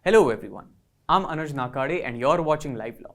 Hello everyone, I'm Anuj Nakade and you're watching Live Law.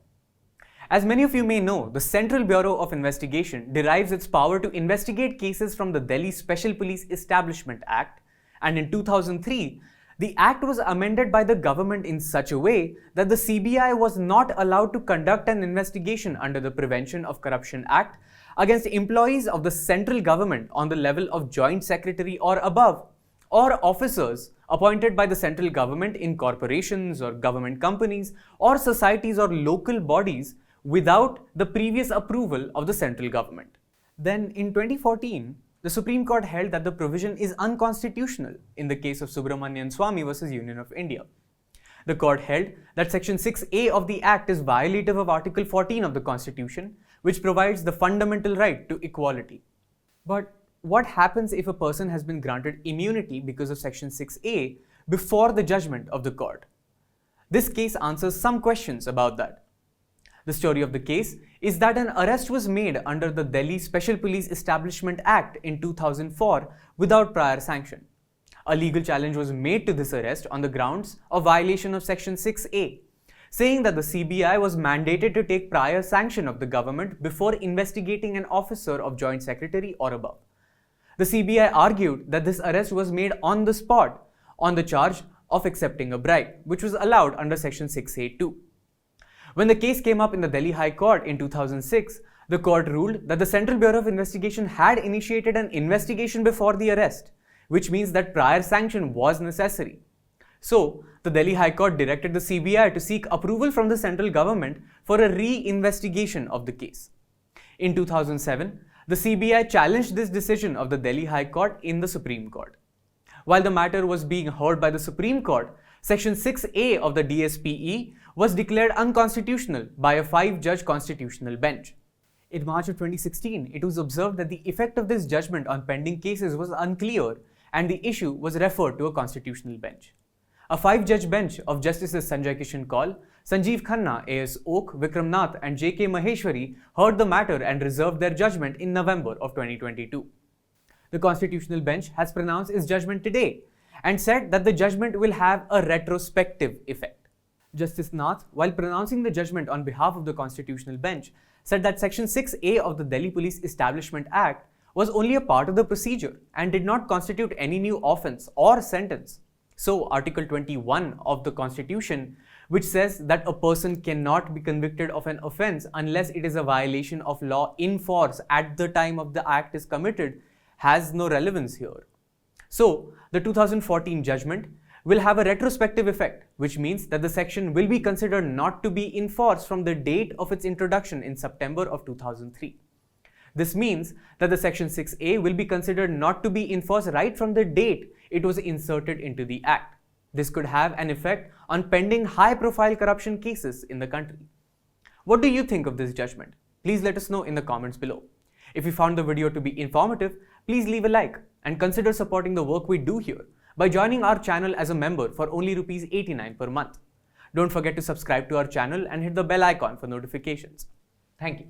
As many of you may know, the Central Bureau of Investigation derives its power to investigate cases from the Delhi Special Police Establishment Act, and in 2003, the Act was amended by the government in such a way that the CBI was not allowed to conduct an investigation under the Prevention of Corruption Act against employees of the central government on the level of Joint Secretary or above, or officers appointed by the central government in corporations or government companies or societies or local bodies without the previous approval of the central government. Then in 2014, the Supreme Court held that the provision is unconstitutional in the case of Subramanian Swamy versus Union of India. The court held that Section 6A of the Act is violative of Article 14 of the Constitution, which provides the fundamental right to equality. But what happens if a person has been granted immunity because of Section 6A before the judgment of the court? This case answers some questions about that. The story of the case is that an arrest was made under the Delhi Special Police Establishment Act in 2004 without prior sanction. A legal challenge was made to this arrest on the grounds of violation of Section 6A, saying that the CBI was mandated to take prior sanction of the government before investigating an officer of Joint Secretary or above. The CBI argued that this arrest was made on the spot on the charge of accepting a bribe, which was allowed under Section 6A too. When the case came up in the Delhi High Court in 2006, the court ruled that the Central Bureau of Investigation had initiated an investigation before the arrest, which means that prior sanction was necessary. So, the Delhi High Court directed the CBI to seek approval from the central government for a re-investigation of the case. In 2007, the CBI challenged this decision of the Delhi High Court in the Supreme Court. While the matter was being heard by the Supreme Court, Section 6A of the DSPE was declared unconstitutional by a 5-judge constitutional bench. In March of 2016, it was observed that the effect of this judgment on pending cases was unclear and the issue was referred to a constitutional bench. A 5-judge bench of Justices Sanjay Kishan Kaul, Sanjeev Khanna, A.S. Oak, Vikram Nath and J.K. Maheshwari heard the matter and reserved their judgment in November of 2022. The constitutional bench has pronounced its judgment today and said that the judgment will have a retrospective effect. Justice Nath, while pronouncing the judgment on behalf of the constitutional bench, said that Section 6A of the Delhi Police Establishment Act was only a part of the procedure and did not constitute any new offence or sentence. So, Article 21 of the Constitution, which says that a person cannot be convicted of an offence unless it is a violation of law in force at the time of the act is committed, has no relevance here. So, the 2014 judgment will have a retrospective effect, which means that the section will be considered not to be in force from the date of its introduction in September of 2003. This means that the Section 6A will be considered not to be in force right from the date it was inserted into the Act. This could have an effect on pending high-profile corruption cases in the country. What do you think of this judgment? Please let us know in the comments below. If you found the video to be informative, please leave a like and consider supporting the work we do here by joining our channel as a member for only ₹89 per month. Don't forget to subscribe to our channel and hit the bell icon for notifications. Thank you.